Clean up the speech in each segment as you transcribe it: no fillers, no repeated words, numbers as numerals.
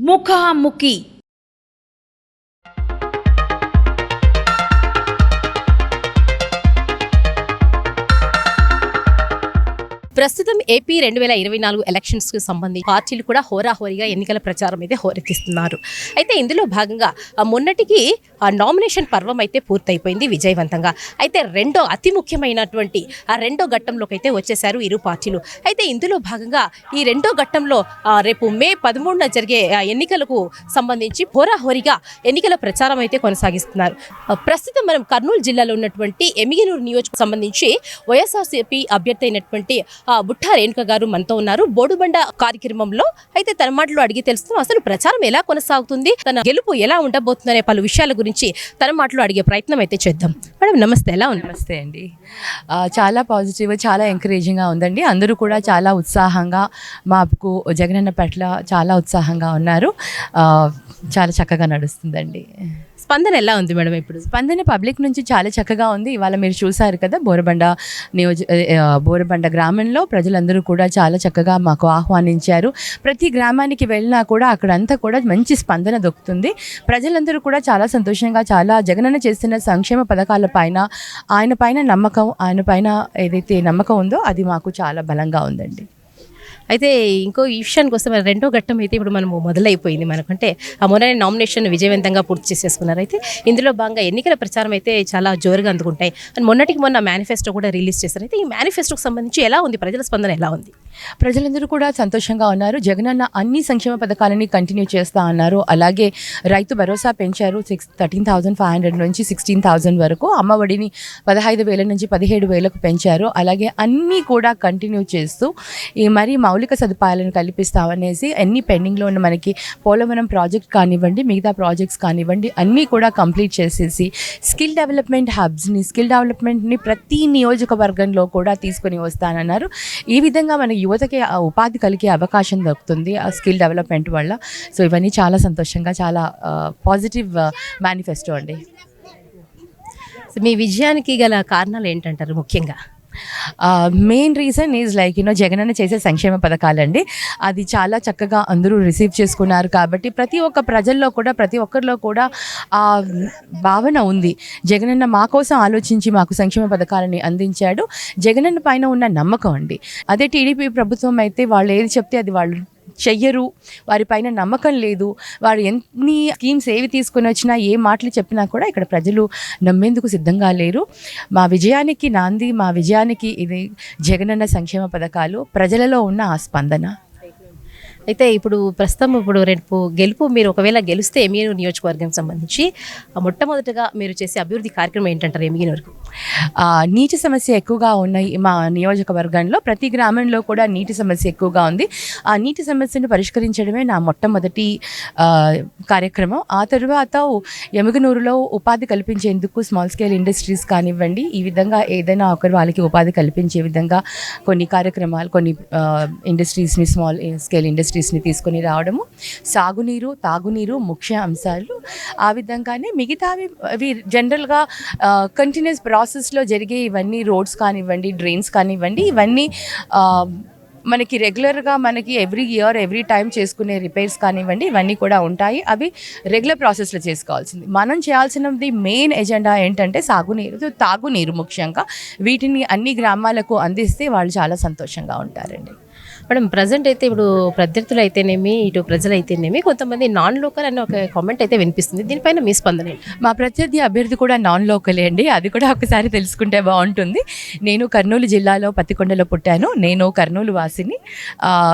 ముఖాముఖి. ప్రస్తుతం ఏపీ 2024 ఎలక్షన్స్కి సంబంధించి పార్టీలు కూడా హోరాహోరీగా ఎన్నికల ప్రచారం అయితే హోరెత్తిస్తున్నారు. అయితే ఇందులో భాగంగా మొన్నటికి నామినేషన్ పర్వం అయితే పూర్తయిపోయింది విజయవంతంగా. అయితే అతి ముఖ్యమైనటువంటి రెండో ఘట్టంలోకి అయితే వచ్చేసారు ఇరు పార్టీలు. అయితే ఇందులో భాగంగా ఈ రెండో ఘట్టంలో రేపు మే 13న జరిగే ఎన్నికలకు సంబంధించి హోరాహోరీగా ఎన్నికల ప్రచారం అయితే కొనసాగిస్తున్నారు. ప్రస్తుతం మనం కర్నూలు జిల్లాలో ఉన్నటువంటి ఎమిగనూరు నియోజకవర్గం సంబంధించి వైఎస్ఆర్సీపీ అభ్యర్థి అయినటువంటి బుట్టా రేణుక గారు మనతో ఉన్నారు బోడుబండ కార్యక్రమంలో. అయితే తన మాటలు అడిగి తెలుస్తాం అసలు ప్రచారం ఎలా కొనసాగుతుంది, తన గెలుపు ఎలా ఉండబోతుందనే పలు విషయాల గురించి తన మాటలు అడిగే ప్రయత్నం అయితే చేద్దాం. మేడం నమస్తే, ఎలా ఉంది? నమస్తే అండి. చాలా పాజిటివ్, చాలా ఎంకరేజింగ్గా ఉందండి. అందరూ కూడా చాలా ఉత్సాహంగా మాకు జగనన్న పట్ల చాలా ఉత్సాహంగా ఉన్నారు. చాలా చక్కగా నడుస్తుందండి. స్పందన ఎలా ఉంది మేడం? ఇప్పుడు స్పందన పబ్లిక్ నుంచి చాలా చక్కగా ఉంది. ఇవాళ మీరు చూసారు కదా, బోరబండ గ్రామంలో ప్రజలందరూ కూడా చాలా చక్కగా మాకు ఆహ్వానించారు. ప్రతి గ్రామానికి వెళ్ళినా కూడా అక్కడంతా కూడా మంచి స్పందన దొరుకుతుంది. ప్రజలందరూ కూడా చాలా సంతోషంగా, చాలా జగనన్న చేస్తున్న సంక్షేమ పథకాల పైన ఆయన పైన ఏదైతే నమ్మకం ఉందో అది మాకు చాలా బలంగా ఉందండి. అయితే ఇంకో ఈ విషయానికి వస్తే మరి రెండో ఘట్టం అయితే ఇప్పుడు మనము మొదలైపోయింది. మనకంటే మొన్ననే నామినేషన్ విజయవంతంగా పూర్తి చేసేసుకున్నారు. అయితే ఇందులో భాగంగా ఎన్నికల ప్రచారం అయితే చాలా జోరుగా అందుకుంటాయి. అండ్ మొన్న మేనిఫెస్టో కూడా రిలీజ్ చేశారు. అయితే ఈ మేనిఫెస్టోకి సంబంధించి ఎలా ఉంది, ప్రజల స్పందన ఎలా ఉంది? ప్రజలందరూ కూడా సంతోషంగా ఉన్నారు. జగనన్న అన్ని సంక్షేమ పథకాలని కంటిన్యూ చేస్తూ ఉన్నారు. అలాగే రైతు భరోసా పెంచారు. 13,500 నుంచి 16,000 వరకు. అమ్మఒడిని 15,000 నుంచి 17,000కు పెంచారు. అలాగే అన్నీ కూడా కంటిన్యూ చేస్తూ మరి మౌలిక సదుపాయాలను కల్పిస్తామనేసి అన్ని పెండింగ్లో ఉన్న మనకి పోలవరం ప్రాజెక్ట్ కానివ్వండి, మిగతా ప్రాజెక్ట్స్ కానివ్వండి, అన్నీ కూడా కంప్లీట్ చేసేసి స్కిల్ డెవలప్మెంట్ని ప్రతి నియోజకవర్గంలో కూడా తీసుకొని వస్తానన్నారు. ఈ విధంగా మన యువతకి ఉపాధి కలిగే అవకాశం దొరుకుతుంది ఆ స్కిల్ డెవలప్మెంట్ వల్ల. సో ఇవన్నీ చాలా సంతోషంగా, చాలా పాజిటివ్ మేనిఫెస్టో అండి. మీ విజయానికి గల కారణాలు ఏంటంటారు ముఖ్యంగా? మెయిన్ రీజన్ ఈజ్ జగనన్న చేసే సంక్షేమ పథకాలండి. అది చాలా చక్కగా అందరూ రిసీవ్ చేసుకున్నారు. కాబట్టి ప్రతి ఒక్కరిలో కూడా ఆ భావన ఉంది. జగనన్న మా కోసం ఆలోచించి మాకు సంక్షేమ పథకాలని అందించాడు. జగనన్న పైన ఉన్న నమ్మకం అండి. అదే టీడీపీ ప్రభుత్వం అయితే వాళ్ళు ఏది చెప్తే అది వాళ్ళు చెయ్యరు, వారిపైన నమ్మకం లేదు. వారు ఎన్ని స్కీమ్స్ ఏవి తీసుకుని వచ్చినా, ఏ మాటలు చెప్పినా కూడా ఇక్కడ ప్రజలు నమ్మేందుకు సిద్ధంగా లేరు. మా విజయానికి ఇది జగనన్న సంక్షేమ పథకాలు, ప్రజలలో ఉన్న ఆ స్పందన. అయితే ప్రస్తుతం రేపు గెలుపు, మీరు ఒకవేళ గెలిస్తే ఎమిగనూరు నియోజకవర్గం సంబంధించి మొట్టమొదటిగా మీరు చేసే అభివృద్ధి కార్యక్రమం ఏంటంటారు? ఎమిగనూరుకు నీటి సమస్య ఎక్కువగా ఉన్నాయి. మా నియోజకవర్గంలో ప్రతి గ్రామంలో కూడా నీటి సమస్య ఎక్కువగా ఉంది. ఆ నీటి సమస్యను పరిష్కరించడమే నా మొట్టమొదటి కార్యక్రమం. ఆ తర్వాత ఎమిగనూరులో ఉపాధి కల్పించేందుకు స్మాల్ స్కేల్ ఇండస్ట్రీస్ కానివ్వండి, ఈ విధంగా ఏదైనా వాళ్ళకి ఉపాధి కల్పించే విధంగా కొన్ని కార్యక్రమాలు, కొన్ని ఇండస్ట్రీస్ని, స్మాల్ స్కేల్ ఇండస్ట్రీస్ని తీసుకొని రావడము, సాగునీరు, తాగునీరు ముఖ్య అంశాలు. ఆ విధంగానే మిగతావి అవి జనరల్గా కంటిన్యూస్ ప్రాసెస్లో జరిగే ఇవన్నీ రోడ్స్ కానివ్వండి, డ్రైన్స్ కానివ్వండి, ఇవన్నీ మనకి రెగ్యులర్గా ఎవ్రీ టైం చేసుకునే రిపేర్స్ కానివ్వండి, ఇవన్నీ కూడా ఉంటాయి. అవి రెగ్యులర్ ప్రాసెస్లో చేసుకోవాల్సింది. మనం చేయాల్సినది మెయిన్ ఎజెండా ఏంటంటే సాగునీరు, తాగునీరు ముఖ్యంగా. వీటిని అన్ని గ్రామాలకు అందిస్తే వాళ్ళు చాలా సంతోషంగా ఉంటారండి. మేడం ప్రజెంట్ అయితే ప్రత్యర్థులు అయితేనేమి, ఇటు ప్రజలు అయితేనేమి కొంతమంది నాన్ లోకల్ అనే ఒక కామెంట్ అయితే వినిపిస్తుంది. దీనిపైన మీ స్పందన? మా ప్రత్యర్థి అభ్యర్థి కూడా నాన్ లోకలే అండి. అది కూడా ఒకసారి తెలుసుకుంటే బాగుంటుంది. నేను కర్నూలు జిల్లాలో పత్తికొండలో పుట్టాను. నేను కర్నూలు వాసిని.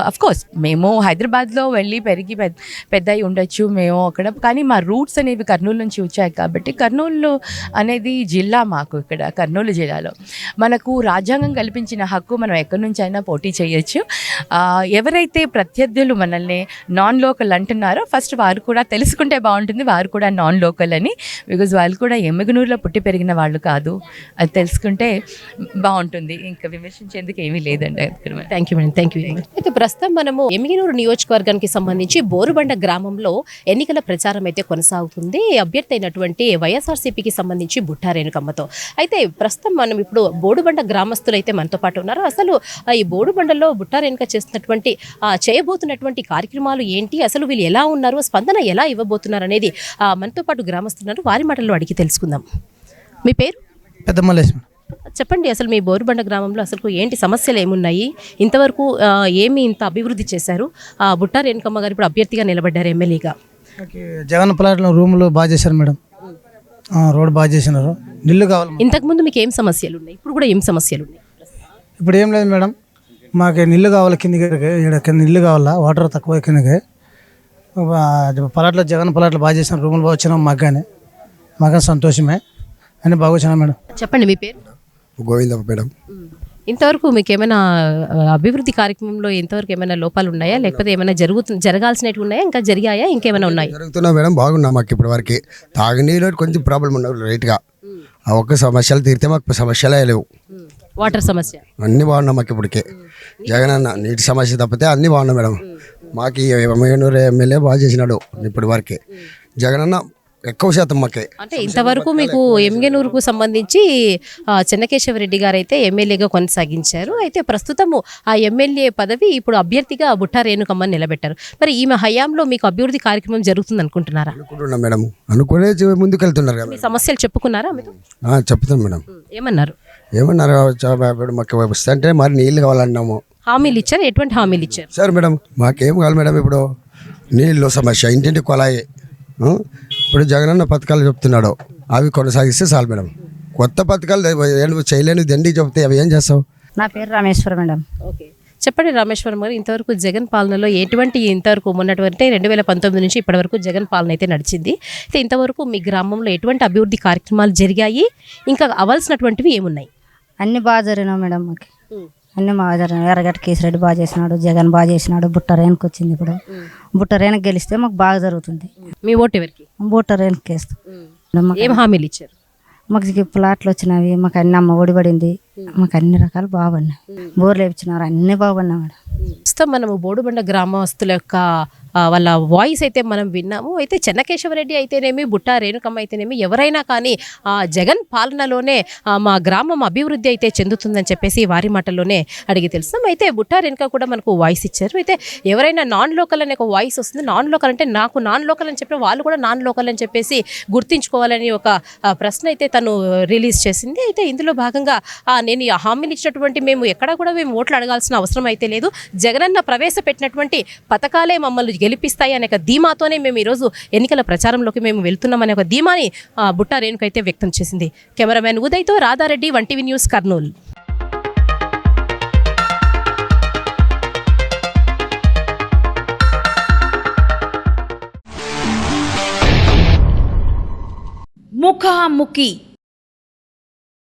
అఫ్కోర్స్ మేము హైదరాబాద్లో వెళ్ళి పెరిగి పెద్ద అయి ఉండొచ్చు మేము అక్కడ, కానీ మా రూట్స్ అనేవి కర్నూలు నుంచి వచ్చాయి. కాబట్టి కర్నూలు అనేది జిల్లా మాకు. ఇక్కడ కర్నూలు జిల్లాలో మనకు రాజ్యాంగం కల్పించిన హక్కు, మనం ఎక్కడి నుంచి అయినా పోటీ చేయొచ్చు. ఎవరైతే ప్రత్యర్థులు మనల్ని నాన్ లోకల్ అంటున్నారో ఫస్ట్ వారు కూడా తెలుసుకుంటే బాగుంటుంది. వారు కూడా నాన్ లోకల్ అని, బికాజ్ వాళ్ళు కూడా ఎమ్మిగనూరులో పుట్టి పెరిగిన వాళ్ళు కాదు. అది తెలుసుకుంటే బాగుంటుంది. ఇంకా విమర్శించేందుకు ఏమీ లేదండి. Thank you madam, thank you. అయితే ప్రస్తుతం మనము ఎమ్మిగనూరు నియోజకవర్గానికి సంబంధించి బోరుబండ గ్రామంలో ఎన్నికల ప్రచారం అయితే కొనసాగుతుంది. అభ్యర్థి అయినటువంటి వైఎస్ఆర్సీపీకి సంబంధించి బుట్టా రేణుకమ్మతో. అయితే ప్రస్తుతం మనం బోరుబండ గ్రామస్తులు అయితే మనతో పాటు ఉన్నారు. అసలు ఈ బోరుబండలో బుట్టా రేణుక చేస్తున్నటువంటి చేయబోతున్నటువంటి కార్యక్రమాలు ఏంటి, అసలు వీళ్ళు ఎలా ఉన్నారు, స్పందన ఎలా ఇవ్వబోతున్నారు అనేది మనతో పాటు గ్రామస్తున్నారు, వారి మాటల్లో అడిగి తెలుసుకుందాం. మీ పేరు? పెద్ద మల్లేశం. చెప్పండి, అసలు మీ బోరుబండ గ్రామంలో అసలు ఏంటి సమస్యలు ఏమున్నాయి, ఇంతవరకు ఏమి ఇంత అభివృద్ధి చేశారు, బుట్టా రేణుకమ్మ గారు ఇప్పుడు అభ్యర్థిగా నిలబడ్డారు ఎమ్మెల్యేగా. జగన్ ప్లాట్లో రూములు బాగా చేశారు మేడం, రోడ్ బాగా చేసినారు. నీళ్ళు కావాలి. ఇంతకుముందు మీకు ఏం సమస్యలు ఉన్నాయి, ఇప్పుడు కూడా ఏం సమస్యలు ఉన్నాయి? ఇప్పుడు ఏం లేదు మేడం, మాకు నీళ్ళు కావాలి, కిందికి ఇక్కడ కింద నీళ్ళు కావాలా, వాటర్ తక్కువ కిందకి. ప్లాట్లో జగన్ ప్లాట్లు బాగా చేసిన రూములు బాగా వచ్చినాం, మాకు సంతోషమే అని బాగా వచ్చినా మేడం. చెప్పండి, మీ పేరు? గోవిందమ్మ మేడం. ఇంతవరకు మీకు ఏమైనా అభివృద్ధి కార్యక్రమంలో ఇంతవరకు ఏమైనా లోపాలు ఉన్నాయా, లేకపోతే ఏమైనా జరగాల్సినవి ఉన్నాయా, ఇంకా జరిగాయా, ఇంకేమైనా ఉన్నాయి? జరుగుతున్నా మేడం, బాగున్నా. మాకు ఇప్పటి వరకు తాగునీరు కొంచెం ప్రాబ్లం ఉండవు రైట్గా. ఆ ఒక్క సమస్యలు తీరితే మాకు సమస్యలే లేవు. వాటర్ సమస్య అన్నీ బాగున్నాం మాకు ఇప్పటికే. జగన్ అన్న నీటి సమస్య తప్పితే అన్నీ బాగున్నాయి మేడం. మాకు ఎమ్మెల్యే బాగా చేసినాడు ఇప్పటి వరకే. జగన్ అన్న ఎక్కువ శాతం మాకే. అంటే ఇంతవరకు మీకు ఎమ్గెనూరుకు సంబంధించి చెన్నకేశవరెడ్డి గారు అయితే ఎమ్మెల్యేగా కొనసాగించారు. అయితే ప్రస్తుతము ఆ ఎమ్మెల్యే పదవి ఇప్పుడు అభ్యర్థిగా బుట్టా రేణుకమ్మని నిలబెట్టారు. మరి ఈమె హయాంలో మీకు అభివృద్ధి కార్యక్రమం జరుగుతుంది అనుకుంటున్నారా? అనుకుంటున్నాం మేడం, అనుకునే ముందుకు వెళ్తున్నారు కదా. మీ సమస్యలు చెప్పుకున్నారా? చెప్తాం మేడం. ఏమన్నారు? మాకు వస్తే అంటే మరి నీళ్ళు కావాలన్నాము. హామీలు ఇచ్చారు? ఎటువంటి హామీలు ఇచ్చారు? సరే మేడం, మాకేం కావాలి మేడం, ఇప్పుడు నీళ్ళు సమస్య, ఇంటింటి కొలాయి. ఇప్పుడు జగనన్న పథకాలు చెప్తున్నాడు, అవి కొనసాగిస్తే చాలు మేడం. కొత్త పథకాలు చేయలేని దండి చెప్తే అవి ఏం చేస్తావు? నా పేరు రామేశ్వర మేడం. ఓకే, చెప్పండి రామేశ్వరం గారు, ఇంతవరకు జగన్ పాలనలో ఇంతవరకు మొన్నటువంటి 2019 నుంచి ఇప్పటివరకు జగన్ పాలన అయితే నడిచింది. అయితే ఇంతవరకు మీ గ్రామంలో ఎటువంటి అభివృద్ధి కార్యక్రమాలు జరిగాయి, ఇంకా అవ్వాల్సినటువంటివి ఏమున్నాయి? అన్ని బాగా జరిగినావు మేడం. మాకు అన్ని బాగా జరిగినాయి. ఎర్రగడ్డ కేసిరెడ్డి బాగా చేసినాడు, జగన్ బాగా చేసినాడు. బుట్ట రేణుకు వచ్చింది. ఇప్పుడు బుట్ట రేణుకు గెలిస్తే మాకు బాగా జరుగుతుంది. మీ ఓటు ఎవరికి? బుట్ట రేణుకు వేస్తాం. ఏం హామీలు ఇచ్చారు? మాకు ప్లాట్లు వచ్చినవి, మాకు అన్ని అమ్మ ఒడిపడింది, మాకు అన్ని రకాలు బాగున్నాయి. బోర్లు వేయించినారు, అన్నీ బాగున్నాయి మేడం. ప్రస్తుతం మనము బోడుబండ గ్రామస్తుల యొక్క వాళ్ళ వాయిస్ అయితే మనం విన్నాము. అయితే చెన్నకేశవరెడ్డి అయితేనేమి, బుట్టా రేణుకమ్మ అయితేనేమి, ఎవరైనా కానీ జగన్ పాలనలోనే మా గ్రామం అభివృద్ధి అయితే చెందుతుందని చెప్పేసి వారి మాటల్లోనే అడిగి తెలుస్తాం. అయితే బుట్టా రేణుక కూడా మనకు వాయిస్ ఇచ్చారు. అయితే ఎవరైనా నాన్ లోకల్ అనే ఒక వాయిస్ వస్తుంది. నాన్ లోకల్ అంటే నాకు నాన్ లోకల్ అని చెప్పి వాళ్ళు కూడా నాన్ లోకల్ అని చెప్పేసి గుర్తించుకోవాలని ఒక ప్రశ్న అయితే తను రిలీజ్ చేసింది. అయితే ఇందులో భాగంగా నేను హామీలు ఇచ్చినటువంటి మేము ఎక్కడా కూడా మేము ఓట్లు అడగాల్సిన అవసరం అయితే లేదు, జగనన్న ప్రవేశపెట్టినటువంటి పథకాలే మమ్మల్ని గెలిపిస్తాయి అనే ఒక ధీమాతోనే మేము ఈరోజు ఎన్నికల ప్రచారంలోకి మేము వెళ్తున్నామనే ఒక ధీమాని బుట్టా రేణుక అయితే వ్యక్తం చేసింది. కెమెరామెన్ ఉదయ్తో రాధారెడ్డి, 1TV న్యూస్, కర్నూలు. ముఖాముఖి